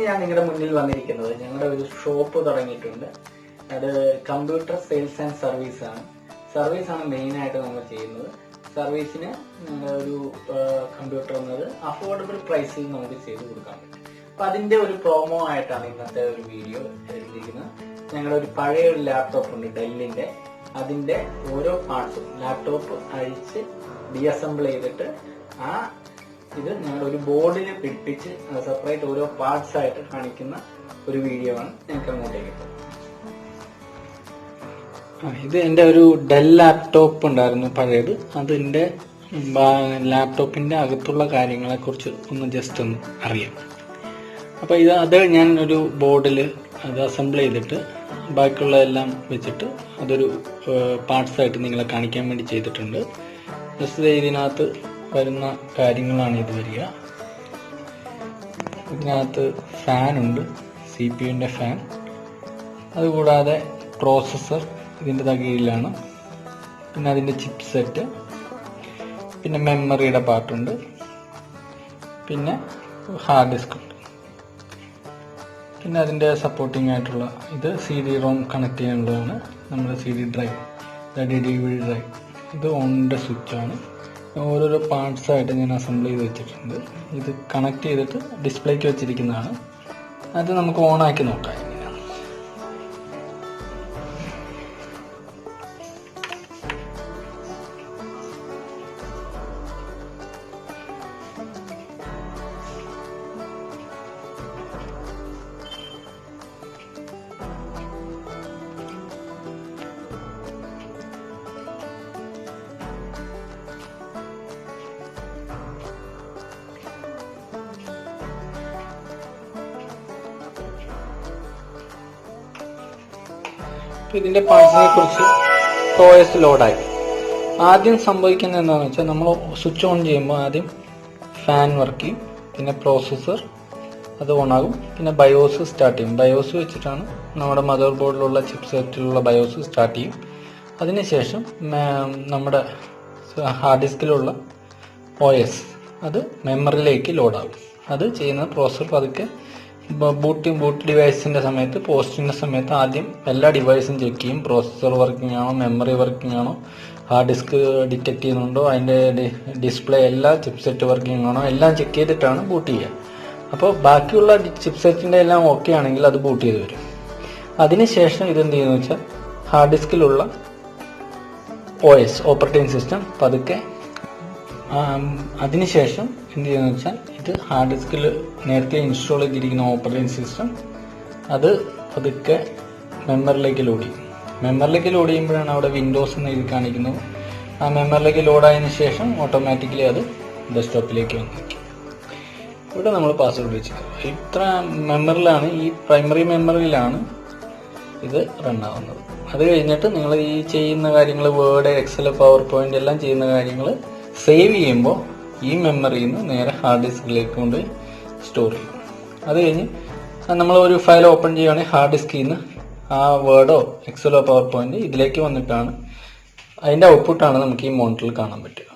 ഞാൻ നിങ്ങളുടെ മുന്നിൽ വന്നിരിക്കുന്നത് ഞങ്ങളുടെ ഒരു ഷോപ്പ് തുടങ്ങിയിട്ടുണ്ട്. അത് കമ്പ്യൂട്ടർ സെയിൽസ് ആൻഡ് സർവീസ് ആണ് മെയിൻ ആയിട്ട് നമ്മൾ ചെയ്യുന്നത്. സർവീസിന് ഒരു കമ്പ്യൂട്ടർ എന്നത് അഫോർഡബിൾ പ്രൈസിൽ നമുക്ക് ചെയ്ത് കൊടുക്കാൻ പറ്റും. അപ്പൊ അതിന്റെ ഒരു പ്രോമോ ആയിട്ടാണ് ഇന്നത്തെ ഒരു വീഡിയോ എടുത്തിരിക്കുന്നത്. ഞങ്ങളുടെ ഒരു പഴയ ഒരു ലാപ്ടോപ്പ് ഉണ്ട് ഡെല്ലിന്റെ. അതിന്റെ ഓരോ പാർട്സും ലാപ്ടോപ്പ് അഴിച്ച് ഡിഅസംബിൾ ചെയ്തിട്ട് ഇത് ഞങ്ങളുടെ ഒരു ബോർഡിൽ പിടിപ്പിച്ച് സെപ്പറേറ്റ് ഓരോ പാർട്സ് ആയിട്ട് കാണിക്കുന്ന ഒരു വീഡിയോ ആണ് ഞങ്ങൾക്ക് അങ്ങോട്ടേക്ക്. ഇത് എന്റെ ഒരു ഡെൽ ലാപ്ടോപ്പ് ഉണ്ടായിരുന്നു പഴയത്. അതിന്റെ ലാപ്ടോപ്പിന്റെ അകത്തുള്ള കാര്യങ്ങളെ കുറിച്ച് ഒന്ന് ജസ്റ്റ് ഒന്ന് അറിയാം. അപ്പൊ അത് ഞാൻ ഒരു ബോർഡിൽ അത് അസംബിൾ ചെയ്തിട്ട് ബാക്കിയുള്ള എല്ലാം വെച്ചിട്ട് അതൊരു പാർട്സ് ആയിട്ട് നിങ്ങളെ കാണിക്കാൻ വേണ്ടി ചെയ്തിട്ടുണ്ട്. ജസ്റ്റ് ഇതിനകത്ത് വരുന്ന കാര്യങ്ങളാണ് ഇത് വരിക. ഇതിനകത്ത് ഫാനുണ്ട്, CPU ഫാൻ. അതുകൂടാതെ പ്രോസസ്സർ ഇതിൻ്റെ കീഴിലാണ്. പിന്നെ അതിൻ്റെ ചിപ്പ് സെറ്റ്, പിന്നെ മെമ്മറിയുടെ പാർട്ടുണ്ട്, പിന്നെ ഹാർഡ് ഡിസ്ക് ഉണ്ട്. പിന്നെ അതിൻ്റെ സപ്പോർട്ടിംഗ് ആയിട്ടുള്ള ഇത് CD-ROM കണക്ട് ചെയ്യാനുള്ളതാണ്. നമ്മുടെ CD ഡ്രൈവ്, DVD ഡ്രൈവ്. ഇത് ഓണിൻ്റെ സ്വിച്ചാണ്. ഓരോരോ പാർട്സ് ആയിട്ട് ഞാൻ അസംബിൾ ചെയ്ത് വെച്ചിട്ടുണ്ട്. ഇത് കണക്ട് ചെയ്തിട്ട് ഡിസ്പ്ലേക്ക് വെച്ചിരിക്കുന്നതാണ്. അത് നമുക്ക് ഓണാക്കി നോക്കാം. ഇതിന്റെ പാർട്സിനെ കുറിച്ച് OS ലോഡായി. ആദ്യം സംഭവിക്കുന്നത് എന്താണെന്ന് വെച്ചാൽ നമ്മൾ സ്വിച്ച് ഓൺ ചെയ്യുമ്പോൾ ആദ്യം ഫാൻ വർക്ക് ചെയ്യും, പിന്നെ പ്രോസസ്സർ അത് ഓണാകും, പിന്നെ ബയോസ് സ്റ്റാർട്ട് ചെയ്യും. ബയോസ് വെച്ചിട്ടാണ് നമ്മുടെ മദർ ബോർഡിലുള്ള ചിപ്പ് സെറ്റിലുള്ള ബയോസ് സ്റ്റാർട്ട് ചെയ്യും. അതിനുശേഷം നമ്മുടെ ഹാർഡ് ഡിസ്കിലുള്ള OS അത് മെമ്മറിയിലേക്ക് ലോഡാകും. അത് ചെയ്യുന്ന പ്രോസസ്സർ പതുക്കെ ബൂട്ട് ഡിവൈസിന്റെ സമയത്ത്, പോസ്റ്റിന്റെ സമയത്ത് ആദ്യം എല്ലാ ഡിവൈസും ചെക്ക് ചെയ്യും. പ്രോസസ്സർ വർക്കിംഗ് ആണോ, മെമ്മറി വർക്കിംഗ് ആണോ, ഹാർഡ് ഡിസ്ക് ഡിറ്റക്ട് ചെയ്യുന്നുണ്ടോ, അതിന്റെ ഡിസ്പ്ലേ എല്ലാ ചിപ്സെറ്റ് വർക്കിംഗ് ആണോ, എല്ലാം ചെക്ക് ചെയ്തിട്ടാണ് ബൂട്ട് ചെയ്യുക. അപ്പോൾ ബാക്കിയുള്ള ചിപ്സെറ്റിന്റെ എല്ലാം ഓക്കെ ആണെങ്കിൽ അത് ബൂട്ട് ചെയ്ത് വരും. അതിനുശേഷം ഇതെന്ത് ചെയ്യുന്നു വെച്ചാൽ ഹാർഡ് ഡിസ്കിലുള്ള OS ഓപ്പറേറ്റിംഗ് സിസ്റ്റം പതുക്കെ അതിനുശേഷം എന്ത് ചെയ്യുന്ന വെച്ചാൽ ഇത് ഹാർഡ് ഡിസ്കിൽ നേരത്തെ ഇൻസ്റ്റാൾ ചെയ്തിരിക്കുന്ന ഓപ്പറേറ്റിംഗ് സിസ്റ്റം അത് പതുക്കെ മെമ്മറിയിലേക്ക് ലോഡ് ചെയ്യും. മെമ്മറിയിലേക്ക് ലോഡ് ചെയ്യുമ്പോഴാണ് അവിടെ വിൻഡോസ് എന്ന് എഴുതി കാണിക്കുന്നത്. ആ മെമ്മറിയിലേക്ക് ലോഡായതിനു ശേഷം ഓട്ടോമാറ്റിക്കലി അത് ഡെസ്ക്ടോപ്പിലേക്ക് വന്നിരിക്കും. ഇവിടെ നമ്മൾ പാസ്വേഡ് വെച്ചിരിക്കുന്നത് ഇത്ര മെമ്മറിയിലാണ്, ഈ പ്രൈമറി മെമ്മറിയിലാണ് ഇത് റൺ ആവുന്നത്. അത് കഴിഞ്ഞിട്ട് നിങ്ങൾ ഈ ചെയ്യുന്ന കാര്യങ്ങൾ, വേർഡ്, എക്സൽ, പവർ പോയിന്റ് എല്ലാം ചെയ്യുന്ന കാര്യങ്ങൾ സേവ് ചെയ്യുമ്പോൾ ഈ മെമ്മറിയിൽ നിന്ന് നേരെ ഹാർഡ് ഡിസ്കിലേക്ക് കൊണ്ട് സ്റ്റോർ ചെയ്യും. അത് കഴിഞ്ഞ് നമ്മൾ ഒരു ഫയൽ ഓപ്പൺ ചെയ്യുകയാണെങ്കിൽ ഹാർഡ് ഡിസ്കിൽ നിന്ന് ആ വേർഡോ എക്സലോ പവർ പോയിന്റ് ഇതിലേക്ക് വന്നിട്ടാണ് അതിന്റെ ഔട്ട്പുട്ടാണ് നമുക്ക് ഈ മോണിറ്ററിൽ കാണാൻ പറ്റുക.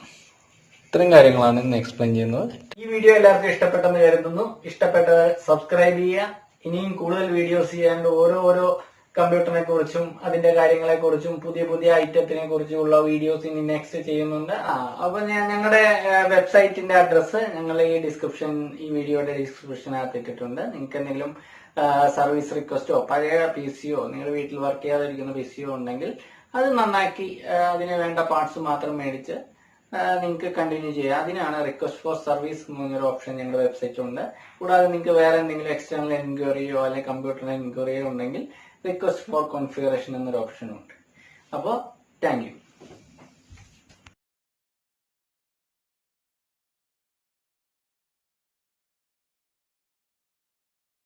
ഇത്രയും കാര്യങ്ങളാണ് ഇന്ന് എക്സ്പ്ലെയിൻ ചെയ്യുന്നത്. ഈ വീഡിയോ എല്ലാവർക്കും ഇഷ്ടപ്പെട്ടെന്ന് കരുതുന്നു. ഇഷ്ടപ്പെട്ടത് സബ്സ്ക്രൈബ് ചെയ്യുക. ഇനിയും കൂടുതൽ വീഡിയോസ് ചെയ്യാൻ ഓരോ കമ്പ്യൂട്ടറിനെ കുറിച്ചും അതിന്റെ കാര്യങ്ങളെ കുറിച്ചും പുതിയ ഐറ്റത്തിനെ കുറിച്ചുള്ള വീഡിയോസ് ഇനി നെക്സ്റ്റ് ചെയ്യുന്നുണ്ട്. അപ്പൊ ഞങ്ങളുടെ വെബ്സൈറ്റിന്റെ അഡ്രസ്സ് ഞങ്ങൾ ഈ വീഡിയോയുടെ ഡിസ്ക്രിപ്ഷനകത്ത് ഇട്ടിട്ടുണ്ട്. നിങ്ങൾക്ക് എന്തെങ്കിലും സർവീസ് റിക്വസ്റ്റോ പഴയ PCയോ നിങ്ങളുടെ വീട്ടിൽ വർക്ക് ചെയ്യാതിരിക്കുന്ന PCയോ ഉണ്ടെങ്കിൽ അത് നന്നാക്കി അതിന് വേണ്ട പാർട്സ് മാത്രം മേടിച്ച് നിങ്ങൾക്ക് കണ്ടിന്യൂ ചെയ്യാം. അതിനാണ് റിക്വസ്റ്റ് ഫോർ സർവീസ് എന്നൊരു ഓപ്ഷൻ ഞങ്ങളുടെ വെബ്സൈറ്റ് ഉണ്ട്. കൂടാതെ നിങ്ങൾക്ക് വേറെ എന്തെങ്കിലും എക്സ്റ്റേണൽ എൻക്വയറിയോ അല്ലെങ്കിൽ കമ്പ്യൂട്ടർ എൻക്വയറിയോ ഉണ്ടെങ്കിൽ റിക്വസ്റ്റ് ഫോർ കോൺഫിഗറേഷൻ എന്നൊരു ഓപ്ഷൻ ഉണ്ട്. അപ്പോൾ താങ്ക് യു.